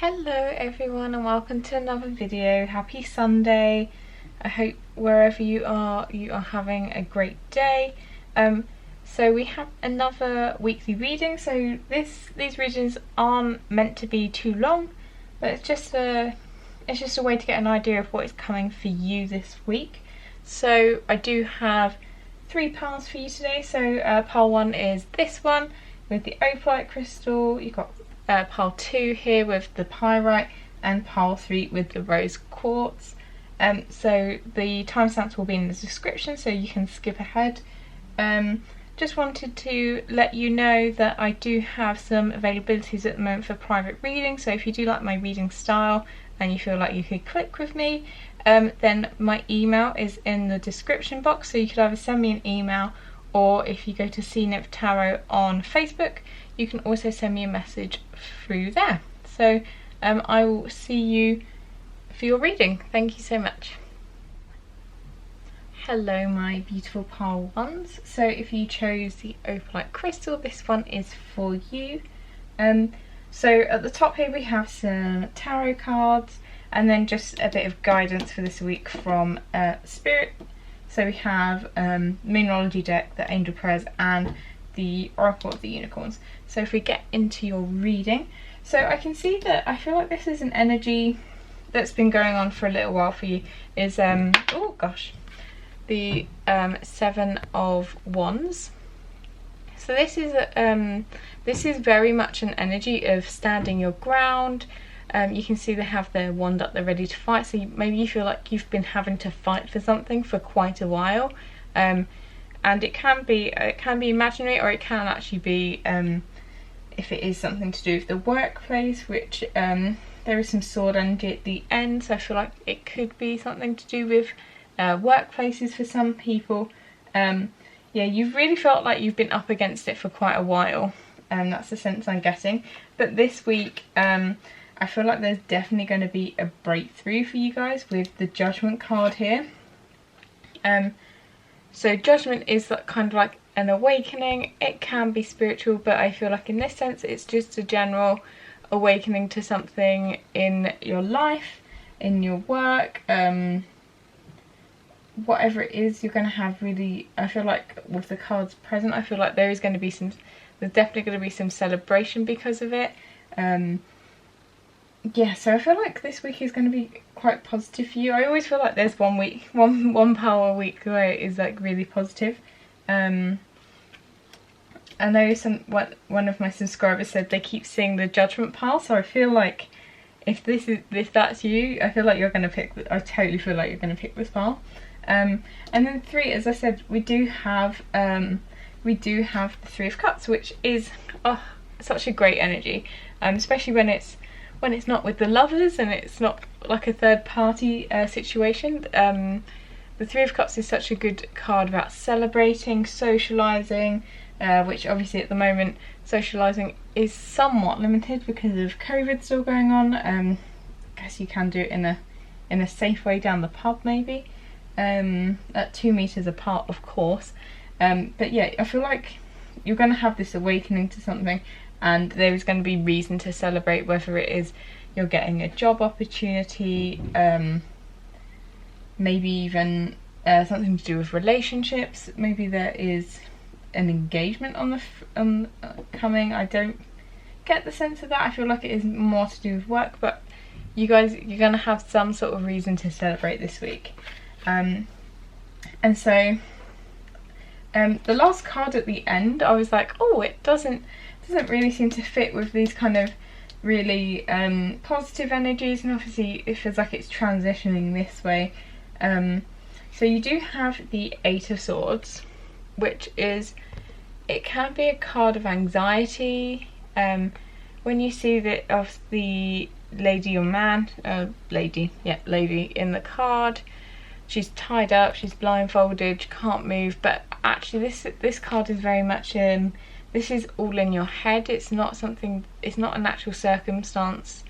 Hello everyone and welcome to another video. Happy Sunday. I hope wherever you are having a great day. So we have another weekly reading. So these readings aren't meant to be too long, but it's just a way to get an idea of what is coming for you this week. So I do have 3 piles for you today. So pile 1 is this one with the opalite crystal. You've got pile 2 here with the pyrite, and pile 3 with the rose quartz. So the timestamps will be in the description, so you can skip ahead. Just wanted to let you know that I do have some availabilities at the moment for private reading. So if you do like my reading style and you feel like you could click with me, then my email is in the description box. So you could either send me an email, or if you go to CNIP Tarot on Facebook, you can also send me a message through there. So I will see you for your reading. Thank you so much. Hello my beautiful pile 1s. So if you chose the opalite crystal, this one is for you. So at the top here we have some tarot cards, and then just a bit of guidance for this week from Spirit. So we have Numerology deck, the Angel Prayers, and the Oracle of the Unicorns. So if we get into your reading, so I can see that I feel like this is an energy that's been going on for a little while for you. Is oh gosh, the 7 of Wands. So this is very much an energy of standing your ground. You can see they have their wand up, they're ready to fight. So maybe you feel like you've been having to fight for something for quite a while. And it can be imaginary, or it can actually be if it is something to do with the workplace, which there is some sword energy at the end, so I feel like it could be something to do with workplaces for some people. Yeah, you've really felt like you've been up against it for quite a while, and that's the sense I'm getting. But this week I feel like there's definitely going to be a breakthrough for you guys with the Judgment card here. So Judgment is kind of like an awakening. It can be spiritual, but I feel like in this sense it's just a general awakening to something in your life, in your work, whatever it is. You're going to have really, I feel like with the cards present, I feel like there's definitely going to be some celebration because of it. Yeah, so I feel like this week is going to be quite positive for you. I always feel like there's one power a week where it is like really positive. I know one of my subscribers said they keep seeing the Judgment pile, so I feel like if that's you, I feel like you're going to pick. I totally feel like you're going to pick this pile. And then 3, as I said, we do have the 3 of Cups, which is such a great energy, especially when it's not with the lovers and it's not like a third party situation. The 3 of Cups is such a good card about celebrating, socialising, which obviously at the moment socialising is somewhat limited because of COVID still going on. I guess you can do it in a safe way down the pub maybe, at 2 meters apart of course. But yeah, I feel like you're going to have this awakening to something, and there is going to be reason to celebrate, whether it is you're getting a job opportunity, maybe even something to do with relationships. Maybe there is an engagement on coming. I don't get the sense of that. I feel like it is more to do with work, but you're going to have some sort of reason to celebrate this week. And so the last card at the end, I was like, oh, it doesn't really seem to fit with these kind of really positive energies, and obviously it feels like it's transitioning this way. So you do have the 8 of Swords, which it can be a card of anxiety. When you see of the lady or man, lady in the card, she's tied up, she's blindfolded, she can't move, but actually this card is very much this is all in your head. It's not an actual circumstance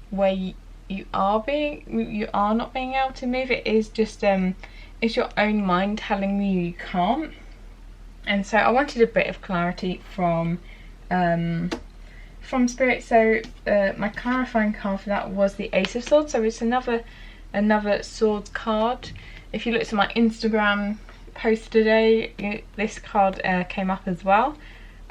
where you are not being able to move. It is just it's your own mind telling you can't. And so I wanted a bit of clarity from from Spirit. So my clarifying card for that was the Ace of Swords, so it's another swords card. If you looked at my Instagram post today, this card came up as well.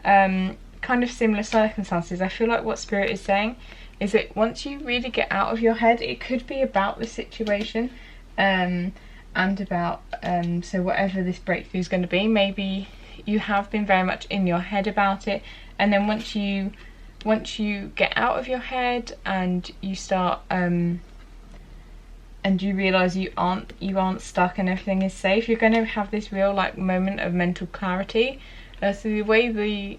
Kind of similar circumstances. I feel like what Spirit is saying is that once you really get out of your head, it could be about the situation and about so whatever this breakthrough is going to be, maybe you have been very much in your head about it, and then once you get out of your head and you start and you realise you aren't stuck and everything is safe, you're going to have this real like moment of mental clarity. So the way the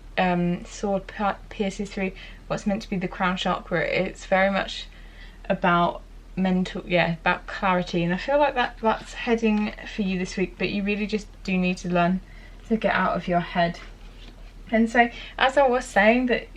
sword pierces through what's meant to be the crown chakra, it's very much about about clarity, and I feel like that's heading for you this week, but you really just do need to learn to get out of your head. And so, as I was saying, that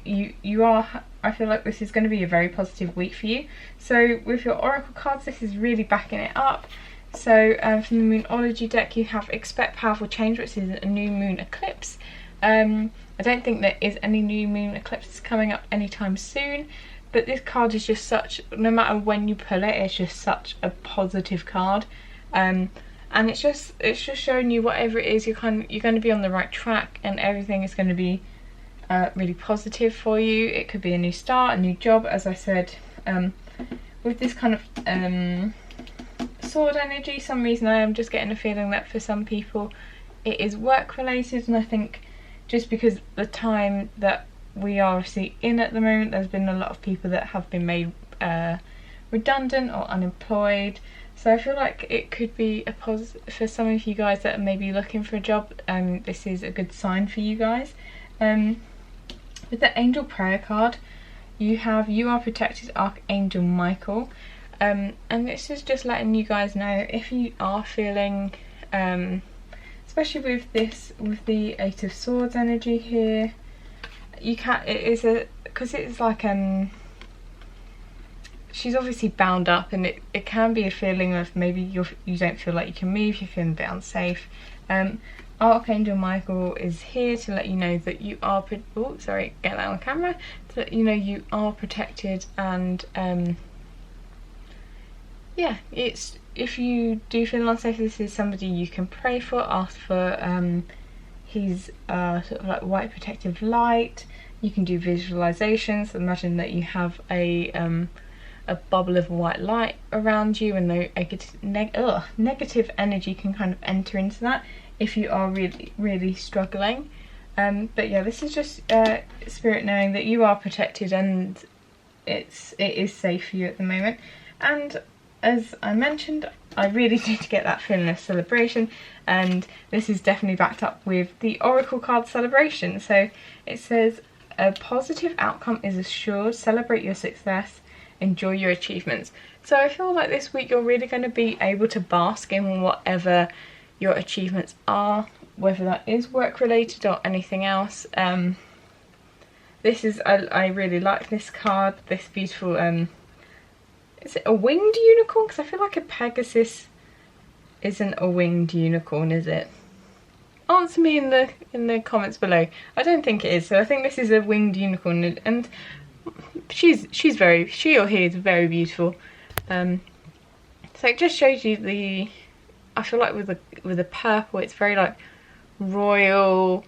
I feel like this is going to be a very positive week for you. So with your oracle cards, this is really backing it up. So from the Moonology deck, you have Expect Powerful Change, which is a new moon eclipse. I don't think there is any new moon eclipses coming up anytime soon, but this card is just such, no matter when you pull it, it's just such a positive card. And it's just showing you whatever it is, you're going to be on the right track, and everything is going to be really positive for you. It could be a new start, a new job, as I said. With this kind of sword energy, some reason I am just getting a feeling that for some people it is work related, and I think just because the time that we are obviously in at the moment, there's been a lot of people that have been made redundant or unemployed. So I feel like it could be a positive for some of you guys that are maybe looking for a job. This is a good sign for you guys. With the Angel Prayer card, you have You Are Protected, Archangel Michael. And this is just letting you guys know if you are feeling, especially with the Eight of Swords energy here, because it's like she's obviously bound up, and it can be a feeling of maybe you don't feel like you can move, you're feeling a bit unsafe. Archangel Michael is here to let you know that you are get that on camera, to let you know you are protected, and yeah, it's, if you do feel unsafe, this is somebody you can pray for, ask for his sort of like white protective light. You can do visualizations, imagine that you have a bubble of white light around you, and no negative energy can kind of enter into that if you are really struggling. But yeah, this is just Spirit knowing that you are protected, and it is safe for you at the moment. And as I mentioned, I really need to get that feeling of celebration, and this is definitely backed up with the Oracle card Celebration. So it says, a positive outcome is assured, celebrate your success, enjoy your achievements. So I feel like this week you're really going to be able to bask in whatever your achievements are, whether that is work related or anything else. This is, I really like this card, this beautiful, is it a winged unicorn? Because I feel like a Pegasus isn't a winged unicorn, is it? Answer me in the comments below. I don't think it is, so I think this is a winged unicorn, and she or he is very beautiful. So it just shows you I feel like with the purple, it's very like royal.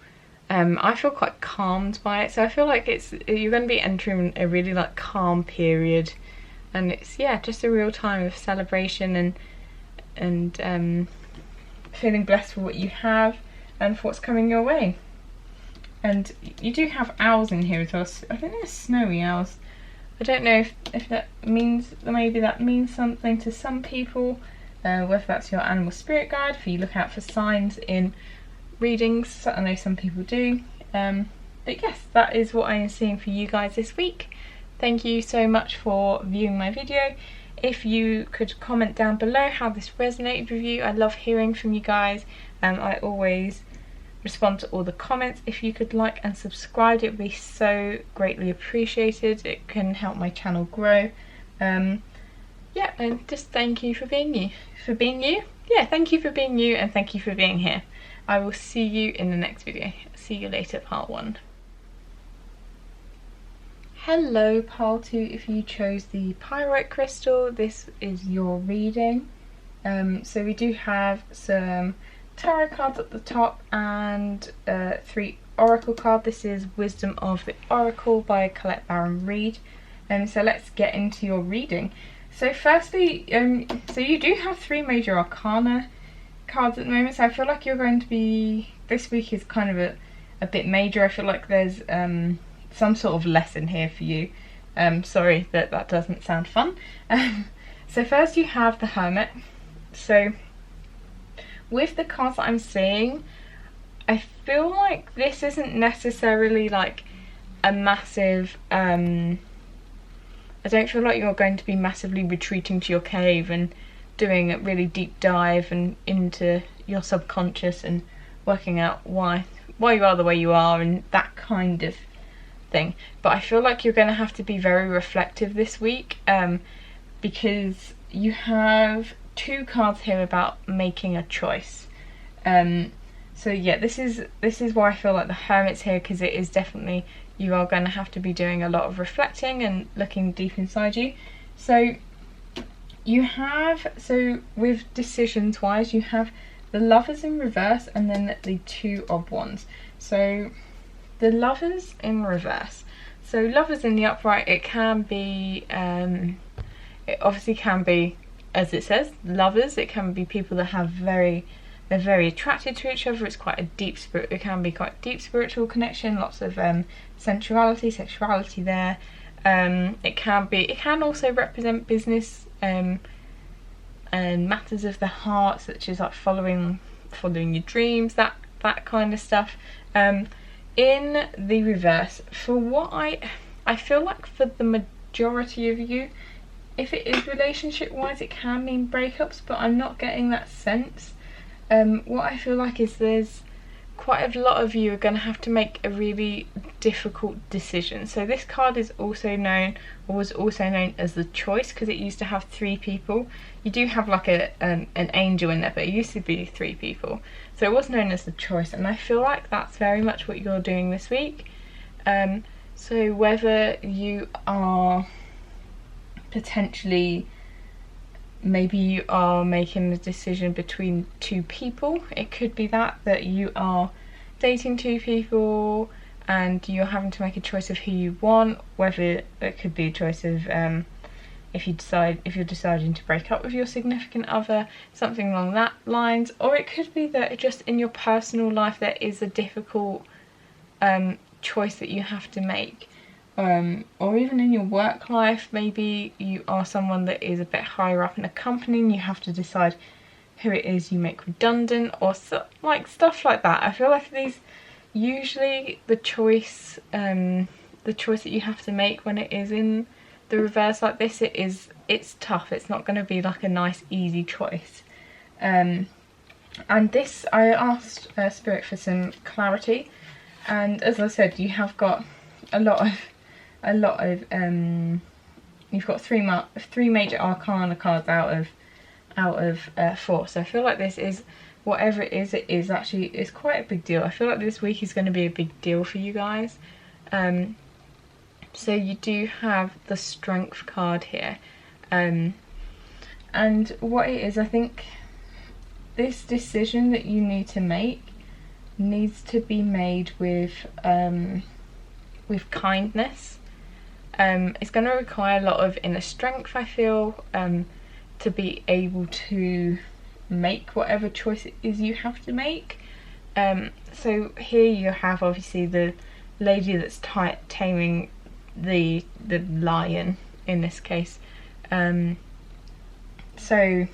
I feel quite calmed by it, so I feel like you're going to be entering a really like calm period, and it's, yeah, just a real time of celebration and feeling blessed for what you have and for what's coming your way. And you do have owls in here as well. I think they're snowy owls. I don't know if that means, maybe that means something to some people, whether that's your animal spirit guide, if you look out for signs in readings. I know some people do. But yes, that is what I am seeing for you guys this week. Thank you so much for viewing my video. If you could comment down below how this resonated with you, I love hearing from you guys. I always respond to all the comments. If you could like and subscribe, it would be so greatly appreciated. It can help my channel grow. Yeah, and just thank you for being you. Yeah, thank you for being you, and thank you for being here. I will see you in the next video. See you later, part 1. Hello pile 2, if you chose the pyrite crystal, this is your reading. So we do have some tarot cards at the top and 3 oracle cards. This is Wisdom of the Oracle by Colette Baron Reid. So let's get into your reading. So firstly, so you do have 3 major arcana cards at the moment, so I feel like you're going to be, this week is kind of a bit major. I feel like there's some sort of lesson here for you. Sorry that doesn't sound fun. So first you have the Hermit. So with the cards that I'm seeing, I feel like this isn't necessarily like a massive, I don't feel like you're going to be massively retreating to your cave and doing a really deep dive and into your subconscious and working out why you are the way you are and that kind of thing. But I feel like you're going to have to be very reflective this week, because you have 2 cards here about making a choice. So yeah, this is why I feel like the Hermit's here, because it is definitely, you are going to have to be doing a lot of reflecting and looking deep inside you. So you have, so with decisions wise, you have the Lovers in reverse and then the 2 of Wands. So the Lovers in reverse. So Lovers in the upright, it can be, it obviously can be, as it says, lovers. It can be people that have they're very attracted to each other. It's quite a deep spirit. It can be quite deep spiritual connection. Lots of sensuality, sexuality there. It can also represent business and matters of the heart, such as like following your dreams, that kind of stuff. In the reverse, for what I feel like for the majority of you, if it is relationship wise, it can mean breakups, but I'm not getting that sense. What I feel like is there's quite a lot of you are going to have to make a really difficult decision. So this card is also known, or was also known as the Choice, because it used to have 3 people. You do have like an angel in there, but it used to be 3 people. So it was known as the Choice, and I feel like that's very much what you're doing this week. So whether you are potentially, maybe you are making a decision between 2 people. It could be that you are dating 2 people and you're having to make a choice of who you want, whether it could be a choice of if you're deciding to break up with your significant other, something along that lines, or it could be that just in your personal life there is a difficult choice that you have to make. Or even in your work life, maybe you are someone that is a bit higher up in a company and you have to decide who it is you make redundant, or like stuff like that. I feel like these, usually the choice that you have to make when it is in the reverse like this, it's tough. It's not going to be like a nice easy choice. And this, I asked Spirit for some clarity, and as I said, you have got a lot of you've got 3 major arcana cards out of 4. So I feel like this is, whatever it is actually, it's quite a big deal. I feel like this week is going to be a big deal for you guys. So you do have the Strength card here, and what it is, I think this decision that you need to make needs to be made with kindness. It's going to require a lot of inner strength, I feel, to be able to make whatever choice it is you have to make. So here you have obviously the lady that's taming the lion in this case. So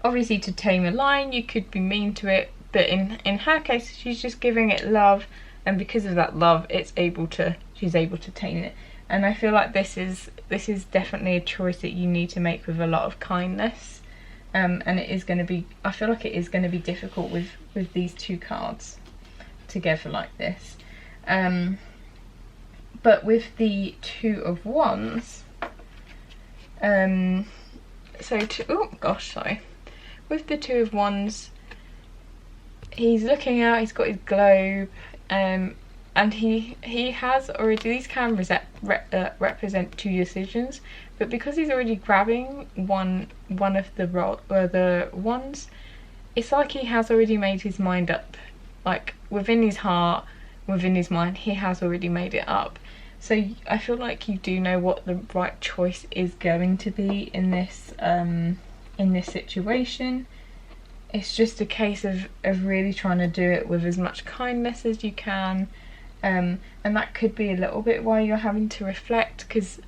obviously to tame a lion you could be mean to it, but in her case she's just giving it love, and because of that love she's able to tame it. And I feel like this is definitely a choice that you need to make with a lot of kindness, and it is going to be, I feel like it is going to be difficult with these 2 cards together like this. But with the 2 of Wands, with the 2 of Wands, he's looking out, he's got his globe, and he has already, these can represent two decisions, but because he's already grabbing one of the ones, it's like he has already made his mind up. Like within his heart, within his mind, he has already made it up. So I feel like you do know what the right choice is going to be in this situation. It's just a case of really trying to do it with as much kindness as you can, and that could be a little bit why you're having to reflect, because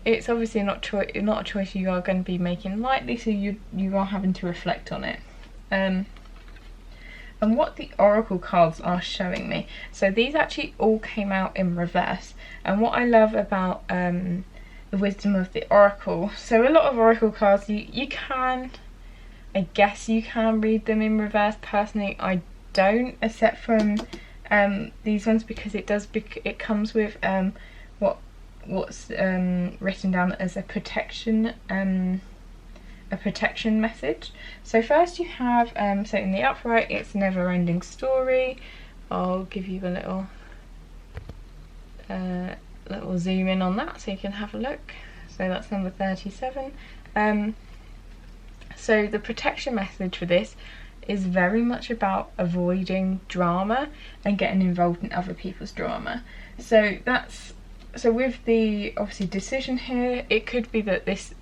it's obviously not a choice you are going to be making lightly, so you are having to reflect on it. And what the oracle cards are showing me, so these actually all came out in reverse, and what I love about the wisdom of the oracle, so a lot of oracle cards you can, I guess you can read them in reverse. Personally I don't, except from these ones, because it comes with what's written down as a protection message. So first you have so in the upright, it's never ending story. I'll give you a little zoom in on that so you can have a look. So that's number 37. So the protection message for this is very much about avoiding drama and getting involved in other people's drama. So with the obviously decision here, it could be that this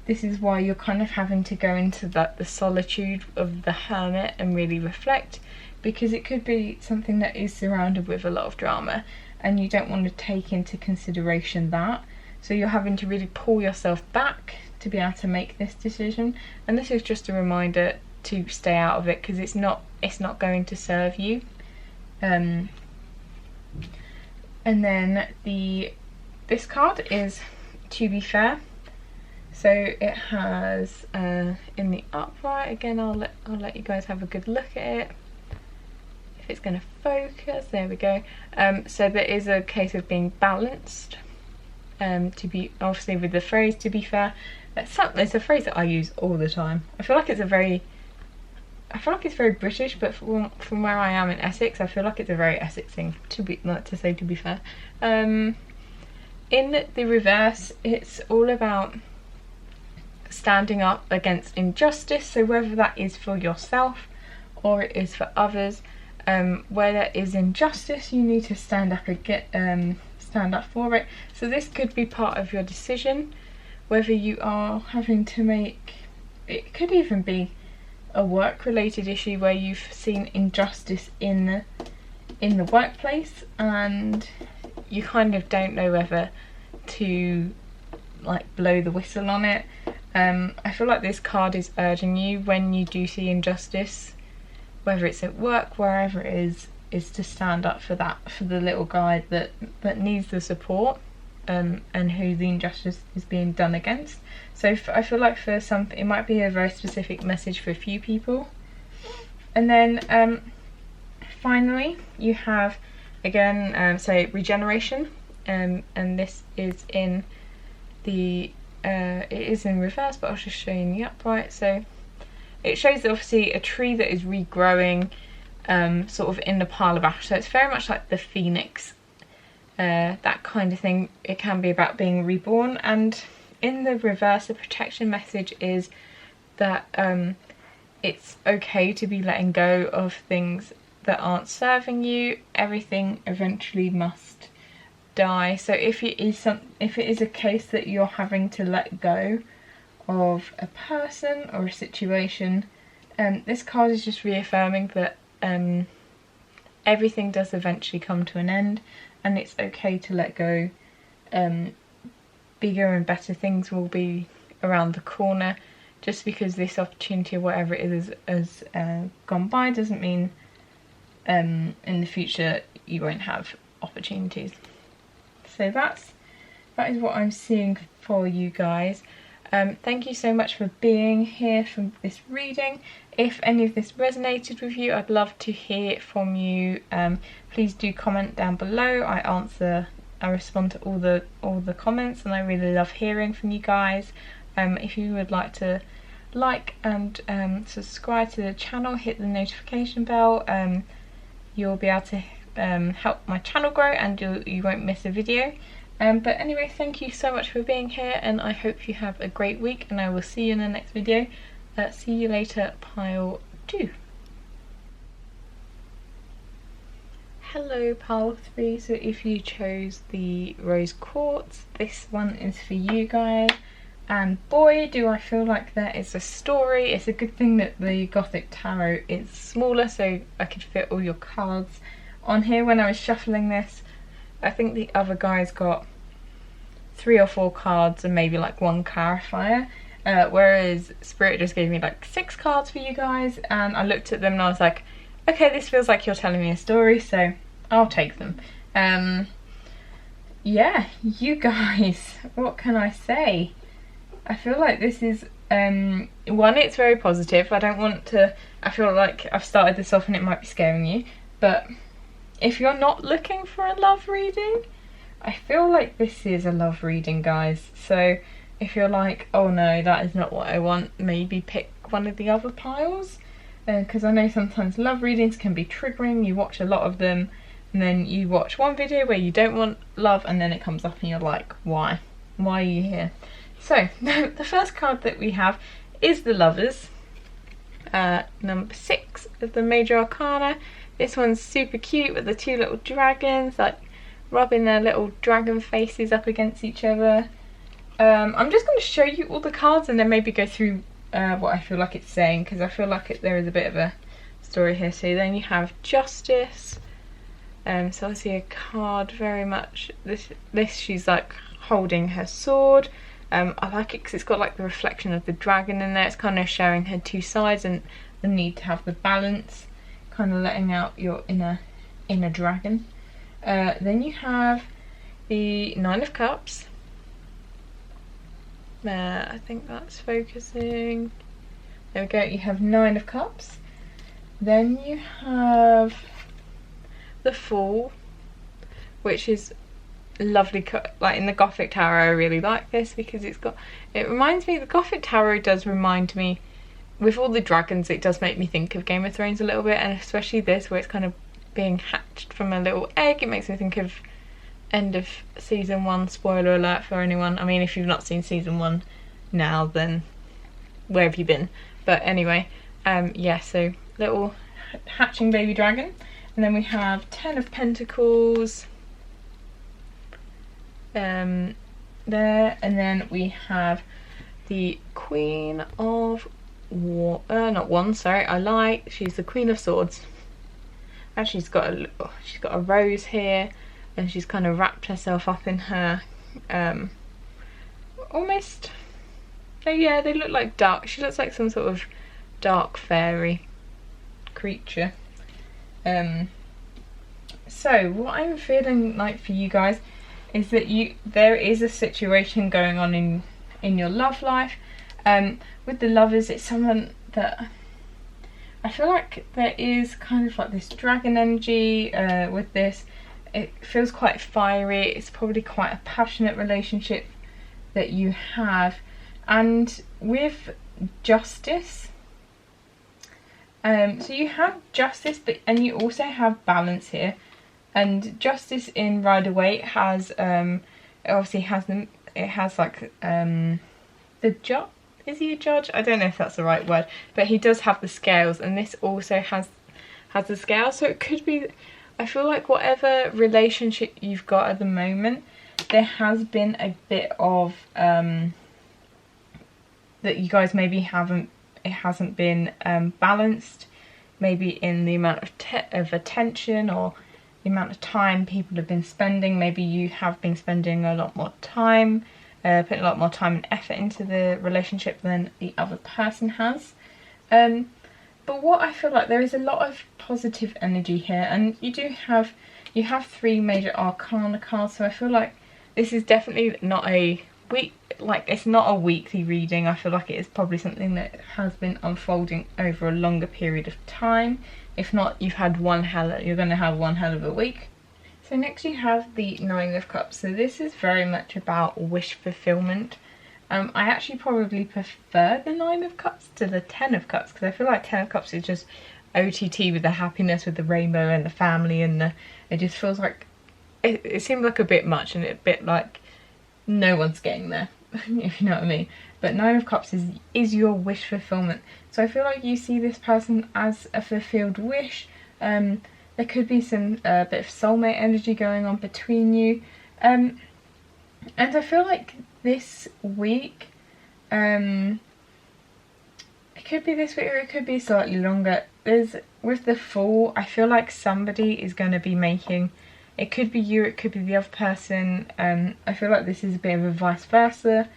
is why you're kind of having to go into the solitude of the hermit and really reflect, because it could be something that is surrounded with a lot of drama and you don't want to take into consideration that. So you're having to really pull yourself back to be able to make this decision, and this is just a reminder to stay out of it, because it's not going to serve you. And then this card is to be fair. So it has in the upright, again I'll let you guys have a good look at it if it's going to focus. There we go. So there is a case of being balanced, to be, obviously with the phrase to be fair, it's a phrase that I use all the time. I feel like it's very British, but from where I am in Essex, I feel like it's a very Essex thing to say to be fair. In the reverse, it's all about standing up against injustice, so whether that is for yourself or it is for others, where there is injustice you need to stand up for it. So this could be part of your decision, whether you are having to make, it could even be a work related issue where you've seen injustice in the workplace and you kind of don't know whether to like blow the whistle on it. I feel like this card is urging you, when you do see injustice, whether it's at work, wherever it is to stand up for the little guy that needs the support, and who the injustice is being done against. So I feel like for some, it might be a very specific message for a few people. And then finally you have again so regeneration, and this is in the it is in reverse, but I'll just show you in the upright. So it shows obviously a tree that is regrowing sort of in the pile of ash, so it's very much like the phoenix, that kind of thing. It can be about being reborn. And in the reverse, the protection message is that it's okay to be letting go of things that aren't serving you. Everything eventually must die. So if it is a case that you're having to let go of a person or a situation, this card is just reaffirming that everything does eventually come to an end, and it's okay to let go. Bigger and better things will be around the corner. Just because this opportunity or whatever it is has gone by doesn't mean in the future you won't have opportunities. So that is what I'm seeing for you guys. Thank you so much for being here for this reading. If any of this resonated with you, I'd love to hear from you. Please do comment down below. I respond to all the comments, and I really love hearing from you guys. If you would like to like and subscribe to the channel, hit the notification bell. you'll be able to help my channel grow, and you won't miss a video. But anyway, thank you so much for being here, and I hope you have a great week, and I will see you in the next video. See you later, pile 2. Hello pile 3, so if you chose the rose quartz, this one is for you guys. And boy, do I feel like there is a story. It's a good thing that the Gothic Tarot is smaller, so I could fit all your cards on here when I was shuffling this. I think the other guys got 3 or 4 cards and maybe like 1 clarifier, whereas Spirit just gave me like 6 cards for you guys, and I looked at them and I was like, okay, this feels like you're telling me a story, so I'll take them. Yeah, you guys, what can I say? I feel like this is, one, it's very positive. I don't want to, I feel like I've started this off and it might be scaring you, but if you're not looking for a love reading, I feel like this is a love reading, guys. So if you're like, oh no, that is not what I want, maybe pick one of the other piles, because I know sometimes love readings can be triggering. You watch a lot of them and then you watch one video where you don't want love, and then it comes up and you're like, why are you here? So, the first card that we have is the Lovers, number 6 of the Major Arcana. This one's super cute with the 2 little dragons, like rubbing their little dragon faces up against each other. I'm just going to show you all the cards and then maybe go through what I feel like it's saying, because I feel like there is a bit of a story here. So then you have Justice. So obviously a card very much, this she's like holding her sword. I like it because it's got like the reflection of the dragon in there. It's kind of showing her 2 sides and the need to have the balance, kind of letting out your inner dragon. Then you have the 9 of Cups. I think that's focusing. There we go, you have 9 of Cups. Then you have the Fool, which is lovely. Like in the Gothic Tarot, I really like this because it reminds me, the Gothic Tarot does remind me, with all the dragons, it does make me think of Game of Thrones a little bit, and especially this where it's kind of being hatched from a little egg. It makes me think of end of season 1, spoiler alert for anyone. I mean, if you've not seen season 1 now, then where have you been? But anyway, yeah, so little hatching baby dragon. And then we have 10 of Pentacles there, and then we have the Queen of she's the Queen of Swords, and she's got a rose here, and she's kind of wrapped herself up in her almost, yeah, they look like dark, she looks like some sort of dark fairy creature. So what I'm feeling like for you guys is that there is a situation going on in your love life. With the Lovers, it's someone that I feel like there is kind of like this dragon energy with this. It feels quite fiery. It's probably quite a passionate relationship that you have. And with Justice, so you have Justice, and you also have Balance here. And Justice in Rider-Waite has it obviously has them. It has like the judge. Is he a judge? I don't know if that's the right word, but he does have the scales, and this also has the scales. So it could be, I feel like whatever relationship you've got at the moment, there has been a bit of that you guys maybe it hasn't been balanced, maybe in the amount of attention or the amount of time people have been spending. Maybe you have been spending a lot more time, putting a lot more time and effort into the relationship than the other person has. But what I feel like, there is a lot of positive energy here, and you have 3 major arcana cards, so I feel like this is definitely not a it's not a weekly reading. I feel like it is probably something that has been unfolding over a longer period of time. If not, you're going to have one hell of a week. So next you have the 9 of Cups. So this is very much about wish fulfillment. I actually probably prefer the 9 of Cups to the 10 of Cups, because I feel like 10 of Cups is just OTT with the happiness, with the rainbow and the family, and it just feels like it seemed like a bit much, and a bit like no one's getting there, if you know what I mean. But Nine of Cups is your wish fulfillment. So I feel like you see this person as a fulfilled wish. There could be some bit of soulmate energy going on between you. And I feel like this week, it could be this week or it could be slightly longer. With the Fool, I feel like somebody is going to be making, it could be you, it could be the other person. I feel like this is a bit of a vice versa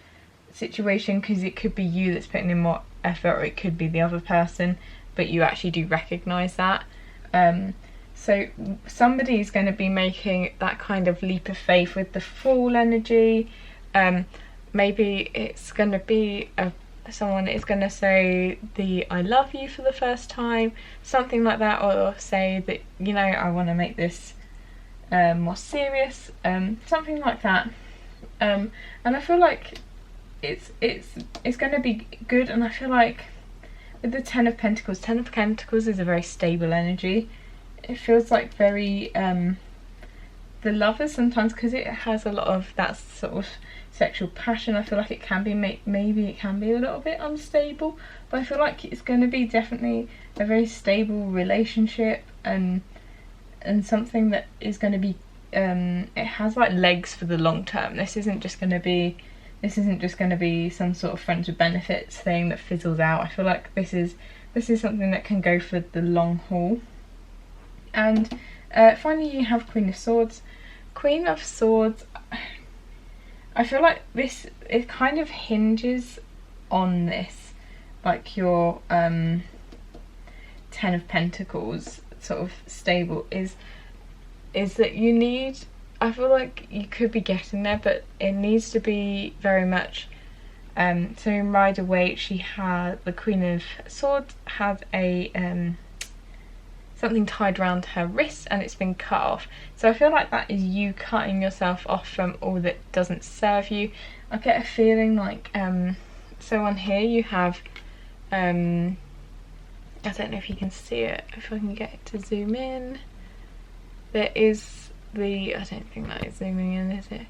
situation, because it could be you that's putting in more effort, or it could be the other person, but you actually do recognise that. So somebody is going to be making that kind of leap of faith with the Fool energy. Maybe it's going to be someone is going to say the I love you for the first time, something like that, or say that, you know, I want to make this more serious, something like that. And I feel like it's going to be good. And I feel like with the Ten of Pentacles is a very stable energy. It feels like very the Lovers sometimes, because it has a lot of that sort of sexual passion. I feel like it can be maybe it can be a little bit unstable, but I feel like it's going to be definitely a very stable relationship, and something that is going to be it has like legs for the long term. This isn't just going to be some sort of friends with benefits thing that fizzles out. I feel like this is something that can go for the long haul. And finally you have Queen of Swords. Queen of Swords, I feel like it kind of hinges on this, like your Ten of Pentacles sort of stable is that you need, I feel like you could be getting there, but it needs to be very much so in Rider-Waite, she had the Queen of Swords had a something tied around her wrist, and it's been cut off. So I feel like that is you cutting yourself off from all that doesn't serve you. I get a feeling like so on here you have I don't know if you can see it, if I can get it to zoom in. There is I don't think that is zooming in, is it?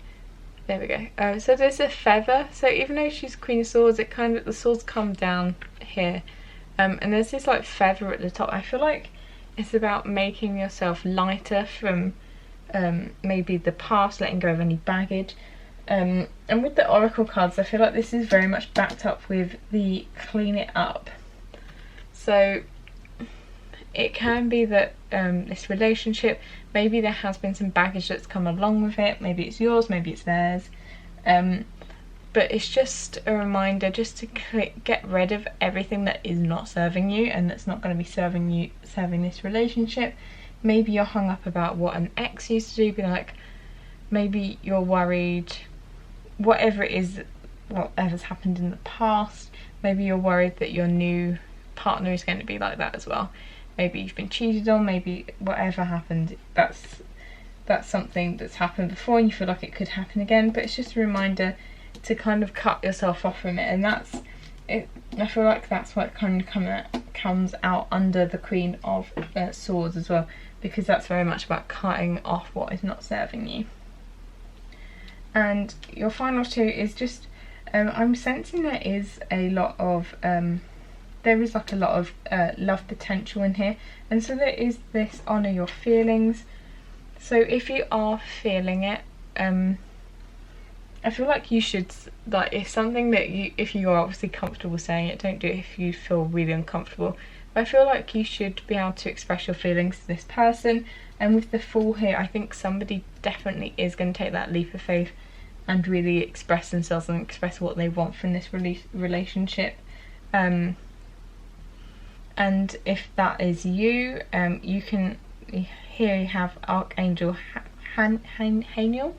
There we go. So there's a feather. So even though she's Queen of Swords, it kind of, the swords come down here, and there's this like feather at the top. I feel like it's about making yourself lighter from maybe the past, letting go of any baggage. And with the Oracle cards, I feel like this is very much backed up with the clean it up. So it can be that this relationship, maybe there has been some baggage that's come along with it. Maybe it's yours, maybe it's theirs. But it's just a reminder just to get rid of everything that is not serving you and that's not going to be serving this relationship. Maybe you're hung up about what an ex used to do, be like, maybe you're worried, whatever it is, whatever's happened in the past, maybe you're worried that your new partner is going to be like that as well. Maybe you've been cheated on, maybe whatever happened, that's something that's happened before and you feel like it could happen again. But it's just a reminder to kind of cut yourself off from it, and that's it. I feel like that's what kind of comes out under the Queen of Swords as well, because that's very much about cutting off what is not serving you. And your final two is just I'm sensing there is a lot of love potential in here, and so there is this honour your feelings. So if you are feeling it, I feel like you should, like, it's something that if you are obviously comfortable saying it, don't do it if you feel really uncomfortable. But I feel like you should be able to express your feelings to this person. And with the Fool here, I think somebody definitely is going to take that leap of faith and really express themselves and express what they want from this relationship. And if that is you, you can, here you have Archangel Haniel.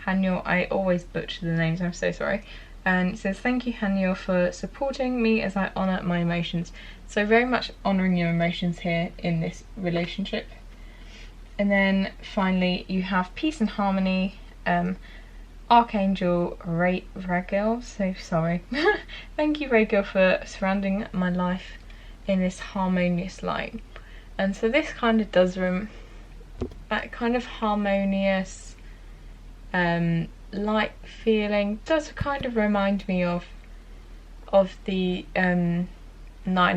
Haniel, I always butcher the names, I'm so sorry. And it says, thank you Haniel for supporting me as I honour my emotions. So very much honouring your emotions here in this relationship. And then finally you have Peace and Harmony, Archangel Raguel, so sorry. Thank you Raguel for surrounding my life in this harmonious light. And so this kind of does that kind of harmonious light feeling does kind of remind me of the Nine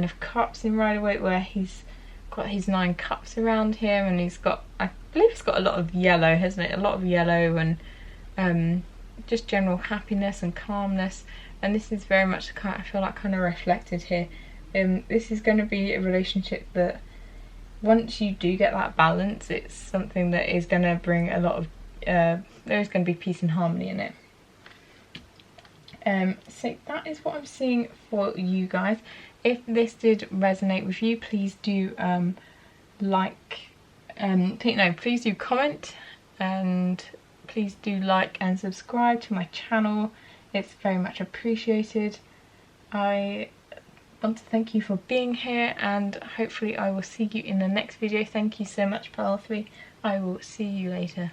of Cups in Rider-Waite, where he's got his 9 cups around him, and he's got, I believe it's got a lot of yellow, hasn't it? A lot of yellow and just general happiness and calmness. And this is very much I feel like kind of reflected here. This is going to be a relationship that once you do get that balance, it's something that is going to bring a lot of there's going to be peace and harmony in it. So that is what I'm seeing for you guys. If this did resonate with you, please do please do comment, and please do like and subscribe to my channel. It's very much appreciated. I want to thank you for being here, and hopefully I will see you in the next video. Thank you so much, Pal 3. I will see you later.